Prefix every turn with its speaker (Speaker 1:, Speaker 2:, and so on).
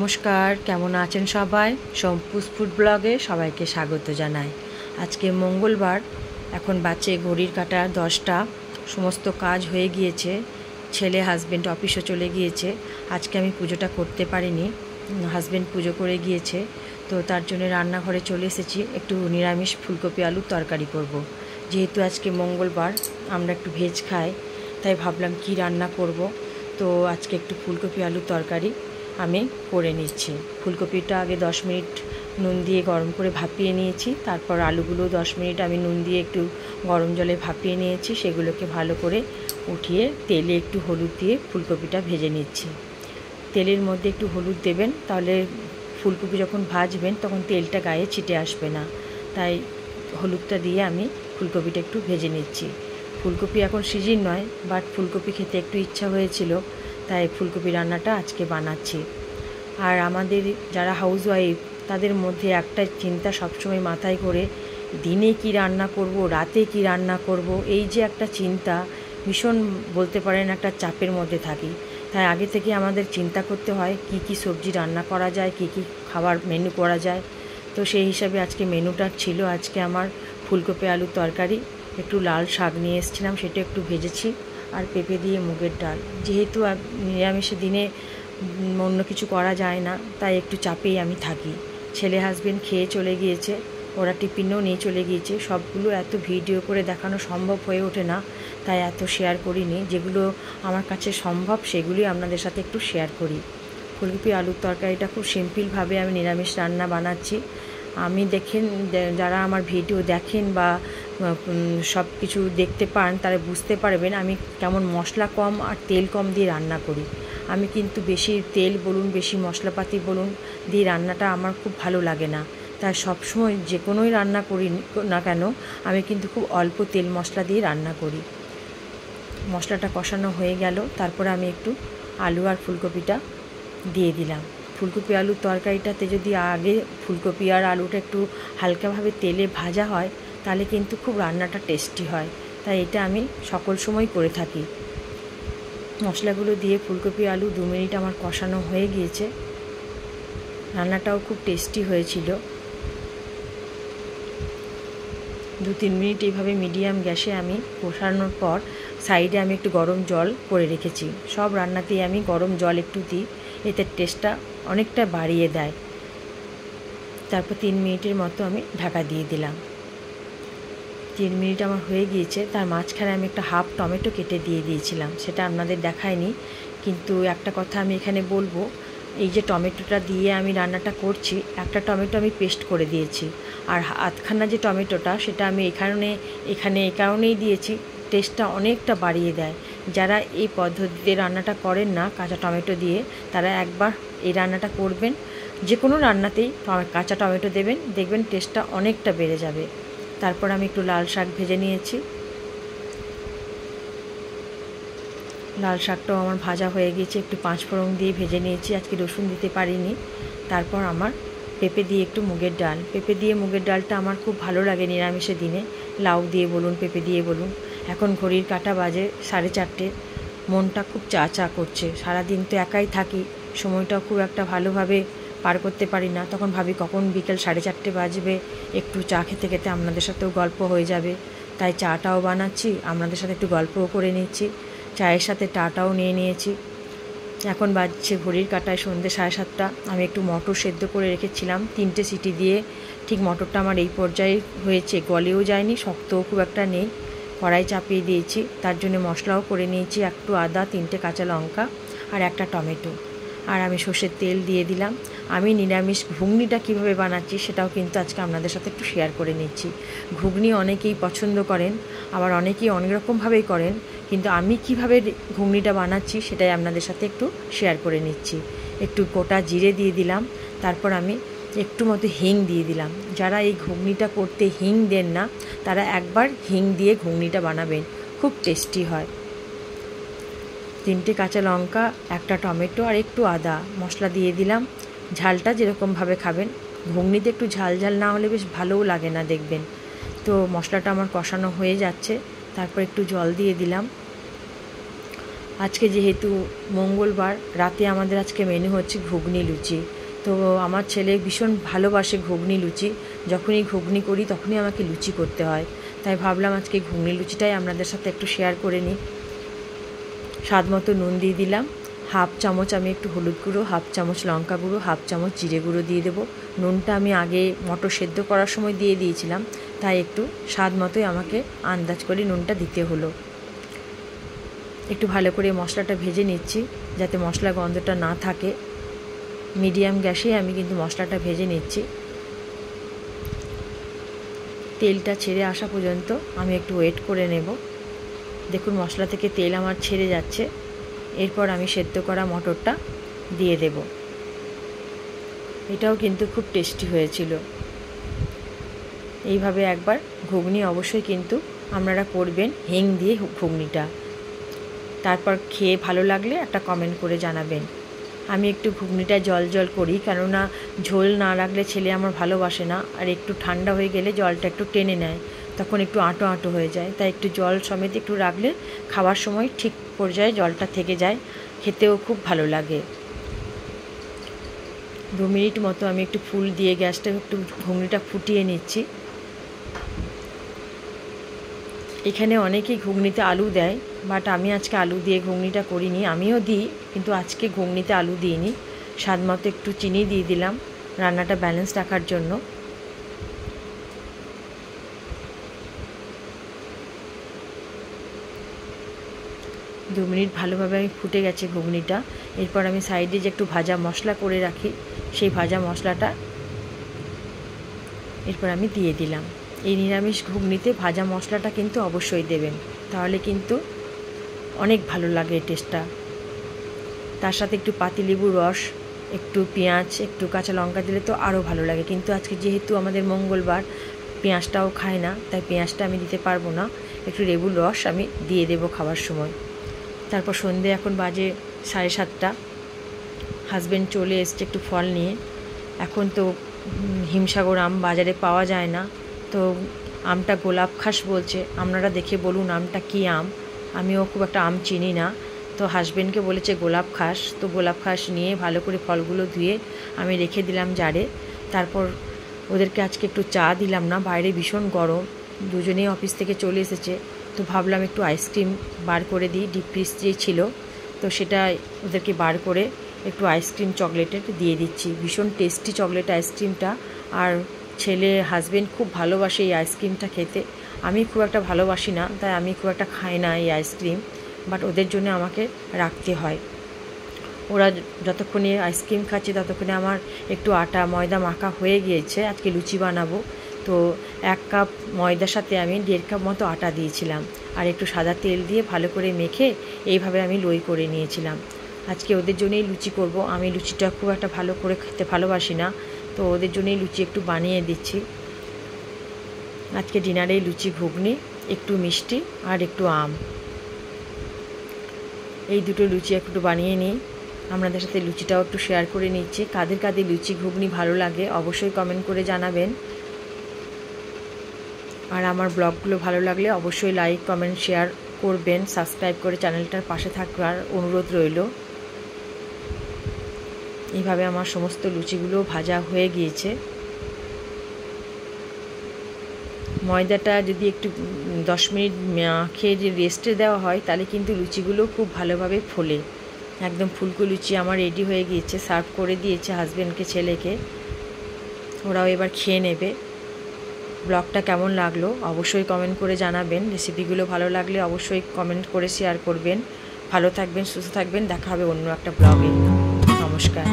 Speaker 1: নমস্কার, কেমন আছেন সবাই? সম্পুস ফুড ব্লগে সবাইকে স্বাগত জানাই। আজকে মঙ্গলবার, এখন বাজে ঘড়ির কাঁটা 10টা। সমস্ত কাজ হয়ে গিয়েছে, ছেলে হাজব্যান্ড অফিসে চলে গিয়েছে। আজকে আমি পুজোটা করতে পারিনি, হাজব্যান্ড পুজো করে গিয়েছে, তো তার জন্য রান্নাঘরে চলে এসেছি। একটু নিরামিষ ফুলকপি আলুর তরকারি করব। যেহেতু আজকে মঙ্গলবার, আমরা একটু ভেজ খাই, তাই ভাবলাম কি রান্না করব। তো আজকে একটু ফুলকপি আলুর তরকারি আমি করে নিচ্ছি। ফুলকপিটা আগে 10 মিনিট নুন দিয়ে গরম করে ভাপিয়ে নিয়েছি, তারপর আলুগুলো 10 মিনিট আমি নুন দিয়ে একটু গরম জলে ভাপিয়ে নিয়েছি। সেগুলোকে ভালো করে উঠিয়ে তেলে একটু হলুদ দিয়ে ফুলকপিটা ভেজে নিচ্ছি। তেলের মধ্যে একটু হলুদ দেবেন, তাহলে ফুলকপি যখন ভাজবেন তখন তেলটা গায়ে ছিটে আসবে না। তাই হলুদটা দিয়ে আমি ফুলকপিটা একটু ভেজে নিচ্ছি। ফুলকপি এখন সিজন নয়, বাট ফুলকপি খেতে একটু ইচ্ছা হয়েছিল, তাই ফুলকপি রান্নাটা আজকে বানাচ্ছি। আর আমাদের যারা হাউসওয়াইফ, তাদের মধ্যে একটা চিন্তা সবসময় মাথায় করে, দিনে কি রান্না করব, রাতে কি রান্না করব, এই যে একটা চিন্তা, ভীষণ বলতে পারেন একটা চাপের মধ্যে থাকি। তাই আগে থেকে আমাদের চিন্তা করতে হয় কি কি সবজি রান্না করা যায়, কি কি খাবার মেনু করা যায়। তো সেই হিসাবে আজকে মেনুটা ছিল আজকে আমার ফুলকপি আলুর তরকারি। একটু লাল শাক নিয়ে এসেছিলাম, সেটা একটু ভেজেছি, আর পেঁপে দিয়ে মুগের ডাল। যেহেতু নিরামিষের দিনে অন্য কিছু করা যায় না, তাই একটু চাপেই আমি থাকি। ছেলে হাজবেন্ড খেয়ে চলে গিয়েছে, ওরা টিফিনও নিয়ে চলে গিয়েছে। সবগুলো এত ভিডিও করে দেখানো সম্ভব হয়ে ওঠে না, তাই এত শেয়ার করিনি। যেগুলো আমার কাছে সম্ভব সেগুলোই আপনাদের সাথে একটু শেয়ার করি। ফুলকপি আলুর তরকারিটা খুব সিম্পলভাবে আমি নিরামিষ রান্না বানাচ্ছি। আমি দেখেন, যারা আমার ভিডিও দেখেন বা সব কিছু দেখতে পান, তারা বুঝতে পারবেন আমি কেমন মশলা কম আর তেল কম দিয়ে রান্না করি। আমি কিন্তু বেশি তেল বলুন, বেশি মশলাপাতি বলুন দিয়ে রান্নাটা আমার খুব ভালো লাগে না। তাই সবসময় যে কোনোই রান্না করি না কেন, আমি কিন্তু খুব অল্প তেল মশলা দিয়ে রান্না করি। মশলাটা কষানো হয়ে গেল, তারপরে আমি একটু আলু আর ফুলকপিটা দিয়ে দিলাম। ফুলকপি আলুর তরকারিটাতে যদি আগে ফুলকপি আর আলুটা একটু হালকাভাবে তেলে ভাজা হয়, তাহলে কিন্তু খুব রান্নাটা টেস্টি হয়। তাই এটা আমি সকল সময় করে থাকি। মশলাগুলো দিয়ে ফুলকপি আলু 2 মিনিট আমার কষানো হয়ে গিয়েছে। রান্নাটাও খুব টেস্টি হয়েছিল। 2-3 মিনিট এইভাবে মিডিয়াম গ্যাসে আমি কষানোর পর সাইডে আমি একটু গরম জল করে রেখেছি। সব রান্নাতেই আমি গরম জল একটু দিই, এতে টেস্টটা অনেকটা বাড়িয়ে দেয়। তারপর 3 মিনিটের মতো আমি ঢাকা দিয়ে দিলাম। 3 মিনিট আমার হয়ে গিয়েছে। তার মাঝখানে আমি একটা হাফ টমেটো কেটে দিয়ে দিয়েছিলাম, সেটা আপনাদের দেখায়নি। কিন্তু একটা কথা আমি এখানে বলবো, এই যে টমেটোটা দিয়ে আমি রান্নাটা করছি, একটা টমেটো আমি পেস্ট করে দিয়েছি, আর আধখানা যে টমেটোটা, সেটা আমি এখানে এই কারণেই দিয়েছি, টেস্টটা অনেকটা বাড়িয়ে দেয়। যারা এই পদ্ধতিতে রান্নাটা করেন না কাঁচা টমেটো দিয়ে, তারা একবার এই রান্নাটা করবেন। যে কোনো রান্নাতেই কাঁচা টমেটো দেবেন, দেখবেন টেস্টটা অনেকটা বেড়ে যাবে। তারপর আমি একটু লাল শাক ভেজে নিয়েছি। লাল শাকটাও আমার ভাজা হয়ে গিয়েছে, একটু 5 ফোড়ন দিয়ে ভেজে নিয়েছি, আজকে রসুন দিতে পারিনি। তারপর আমার পেঁপে দিয়ে একটু মুগের ডাল। পেঁপে দিয়ে মুগের ডালটা আমার খুব ভালো লাগে নিরামিষের দিনে, লাউ দিয়ে বলুন, পেঁপে দিয়ে বলুন। এখন ঘড়ির কাঁটা বাজে 4:30। মনটা খুব চা করছে। সারাদিন তো একাই থাকি, সময়টাও খুব একটা ভালোভাবে পার করতে পারি না। তখন ভাবি কখন বিকেল 4:30 বাজবে, একটু চা খেতে খেতে আপনাদের সাথেও গল্প হয়ে যাবে। তাই চাটাও বানাচ্ছি, আপনাদের সাথে একটু গল্পও করে নিচ্ছি। চায়ের সাথে টাটাও নিয়ে নিয়েছি। এখন বাজছে ঘড়ির কাঁটায় সন্ধ্যে 7:30। আমি একটু মটর সেদ্ধ করে রেখেছিলাম, 3টে সিটি দিয়ে ঠিক মটরটা আমার এই পর্যায়ে হয়েছে, গলেও যায়নি, শক্তও খুব একটা নেই। কড়াই চাপিয়ে দিয়েছি, তার জন্য মশলাও করে নিয়েছি, একটু আদা, 3টে কাঁচা লঙ্কা আর একটা টমেটো। আর আমি সর্ষের তেল দিয়ে দিলাম। আমি নিরামিষ ঘুগনিটা কীভাবে বানাচ্ছি সেটাও কিন্তু আজকে আপনাদের সাথে একটু শেয়ার করে নিচ্ছি। ঘুগনি অনেকেই পছন্দ করেন, আবার অনেকেই অনেক রকমভাবেই করেন, কিন্তু আমি কিভাবে ঘুগনিটা বানাচ্ছি সেটাই আপনাদের সাথে একটু শেয়ার করে নিচ্ছি। একটু গোটা জিরে দিয়ে দিলাম, তারপর আমি একটু মতো হিং দিয়ে দিলাম। যারা এই ঘুগনিটা করতে হিং দেন না, তারা একবার হিং দিয়ে ঘুগনিটা বানাবেন, খুব টেস্টি হয়। 3টে কাঁচা লঙ্কা, একটা টমেটো আর একটু আদা, মশলা দিয়ে দিলাম। ঝালটা যেরকমভাবে খাবেন, ঘুগনিতে একটু ঝাল ঝাল না হলে বেশ ভালোও লাগে না দেখবেন। তো মশলাটা আমার কষানো হয়ে যাচ্ছে, তারপর একটু জল দিয়ে দিলাম। আজকে যেহেতু মঙ্গলবার, রাতে আমাদের আজকে মেনু হচ্ছে ঘুগনি লুচি। তো আমার ছেলে ভীষণ ভালোবাসে ঘুগনি লুচি, যখনই ঘুগনি করি তখনই আমাকে লুচি করতে হয়, তাই ভাবলাম আজকে ঘুগনি লুচিটাই আপনাদের সাথে একটু শেয়ার করে নিই। স্বাদ মতো নুন দিয়ে দিলাম, হাফ চামচ আমি একটু হলুদ গুঁড়ো, হাফ চামচ লঙ্কা গুঁড়ো, হাফ চামচ জিরে গুঁড়ো দিয়ে দেবো। নুনটা আমি আগে মটর সেদ্ধ করার সময় দিয়ে দিয়েছিলাম, তাই একটু স্বাদ মতোই আমাকে আন্দাজ করে নুনটা দিতে হলো। একটু ভালো করে মশলাটা ভেজে নিচ্ছি যাতে মশলা গন্ধটা না থাকে। মিডিয়াম গ্যাসে আমি কিন্তু মশলাটা ভেজে নিচ্ছি। তেলটা ছেড়ে আসা পর্যন্ত আমি একটু ওয়েট করে নেব। দেখুন মশলা থেকে তেল আমার ছেড়ে যাচ্ছে। এরপর আমি সেদ্ধ করা মটরটা দিয়ে দেব। এটাও কিন্তু খুব টেস্টি হয়েছিল। এইভাবে একবার ঘুগনি অবশ্যই কিন্তু আপনারা করবেন, হিং দিয়ে ঘুগনিটা। তারপর খেয়ে ভালো লাগলে একটা কমেন্ট করে জানাবেন। আমি একটু ঘুগনিটা জল জল করি, কেননা ঝোল না রাখলে ছেলে আমার ভালোবাসে না, আর একটু ঠান্ডা হয়ে গেলে জলটা একটু টেনে নেয়, তখন একটু আঁটো আঁটো হয়ে যায়, তাই একটু জল সমেত একটু রাখলে খাওয়ার সময় ঠিক পর্যায়ে জলটা থেকে যায়, খেতেও খুব ভালো লাগে। 2 মিনিট মতো আমি একটু ফুল দিয়ে গ্যাসটা একটু ঘুগনিটা ফুটিয়ে নিচ্ছি। এখানে অনেকেই ঘুগনিতে আলু দেয়, বাট আমি আজকে আলু দিয়ে ঘুগনিটা করিনি। আমিও দিই, কিন্তু আজকে ঘুগনিতে আলু দিইনি। স্বাদ মতো একটু চিনি দিয়ে দিলাম রান্নাটা ব্যালেন্স রাখার জন্য। দু মিনিট ভালোভাবে আমি ফুটে গেছে ঘুগনিটা। এরপর আমি সাইডে যে একটু ভাজা মশলা করে রাখি, সেই ভাজা মশলাটা এরপর আমি দিয়ে দিলাম। এই নিরামিষ ঘুগনিতে ভাজা মশলাটা কিন্তু অবশ্যই দেবেন, তাহলে কিন্তু অনেক ভালো লাগে টেস্টটা। তার সাথে একটু পাতিলেবুর রস, একটু পেঁয়াজ, একটু কাঁচা লঙ্কা দিলে তো আরও ভালো লাগে, কিন্তু আজকে যেহেতু আমাদের মঙ্গলবার পেঁয়াজটাও খায় না, তাই পেঁয়াজটা আমি দিতে পারবো না। একটু লেবুর রস আমি দিয়ে দেবো খাবার সময়। তারপর সন্ধে এখন বাজে 7:30। হাজব্যান্ড চলে এসছে একটু ফল নিয়ে। এখন তো হিমসাগর আম বাজারে পাওয়া যায় না, তো আমটা গোলাপ খাস বলছে। আপনারা দেখে বলুন আমটা কী আম, আমিও খুব একটা আম চিনি না। তো হাজব্যান্ডকে বলেছে গোলাপ খাস, তো গোলাপ খাস নিয়ে ভালো করে ফলগুলো ধুয়ে আমি রেখে দিলাম জারে। তারপর ওদেরকে আজকে একটু চা দিলাম না, বাইরে ভীষণ গরম, দুজনেই অফিস থেকে চলে এসেছে, তো ভাবলাম একটু আইসক্রিম বার করে দিই। ডিপ ফ্রিজ যে ছিল, তো সেটা ওদেরকে বার করে একটু আইসক্রিম চকলেটের দিয়ে দিচ্ছি। ভীষণ টেস্টি চকলেট আইসক্রিমটা, আর ছেলে হাজব্যান্ড খুব ভালোবাসে এই আইসক্রিমটা খেতে। আমি খুব একটা ভালোবাসি না, তাই আমি খুব একটা খাই না এই আইসক্রিম, বাট ওদের জন্য আমাকে রাখতে হয়। ওরা যতক্ষণে আইসক্রিম খাচ্ছে ততক্ষণে আমার একটু আটা ময়দা মাখা হয়ে গিয়েছে। আজকে লুচি বানাবো, তো 1 কাপ ময়দার সাথে আমি 1.5 কাপ মতো আটা দিয়েছিলাম, আর একটু সাদা তেল দিয়ে ভালো করে মেখে এইভাবে আমি লই করে নিয়েছিলাম। আজকে ওদের জন্যই লুচি করব। আমি লুচিটা খুব একটা ভালো করে খেতে ভালোবাসি না, তো ওদের জন্যই লুচি একটু বানিয়ে দিচ্ছি। আজকে ডিনারে লুচি ঘুগনি, একটু মিষ্টি আর একটু আম, এই দুটো লুচি একটু বানিয়ে নিই। আপনাদের সাথে লুচিটাও একটু শেয়ার করে নিচ্ছি। কাদের কাদের লুচি ঘুগনি ভালো লাগে অবশ্যই কমেন্ট করে জানাবেন। আর আমার ব্লগগুলো ভালো লাগলে অবশ্যই লাইক কমেন্ট শেয়ার করবেন, সাবস্ক্রাইব করে চ্যানেলটার পাশে থাকার অনুরোধ রইল। এইভাবে আমার সমস্ত লুচিগুলো ভাজা হয়ে গিয়েছে। ময়দাটা যদি একটু 10 মিনিট খেয়ে যে রেস্টে দেওয়া হয়, তাহলে কিন্তু লুচিগুলো খুব ভালোভাবে ফোলে। একদম ফুলকো লুচি আমার রেডি হয়ে গিয়েছে, সার্ভ করে দিয়েছে হাজব্যান্ডকে ছেলেকে, ওরাও এবার খেয়ে নেবে। ব্লগটা কেমন লাগলো অবশ্যই কমেন্ট করে জানাবেন। রেসিপিগুলো ভালো লাগলে অবশ্যই কমেন্ট করে শেয়ার করবেন। ভালো থাকবেন, সুস্থ থাকবেন, দেখা হবে অন্য একটা ব্লগে। নমস্কার।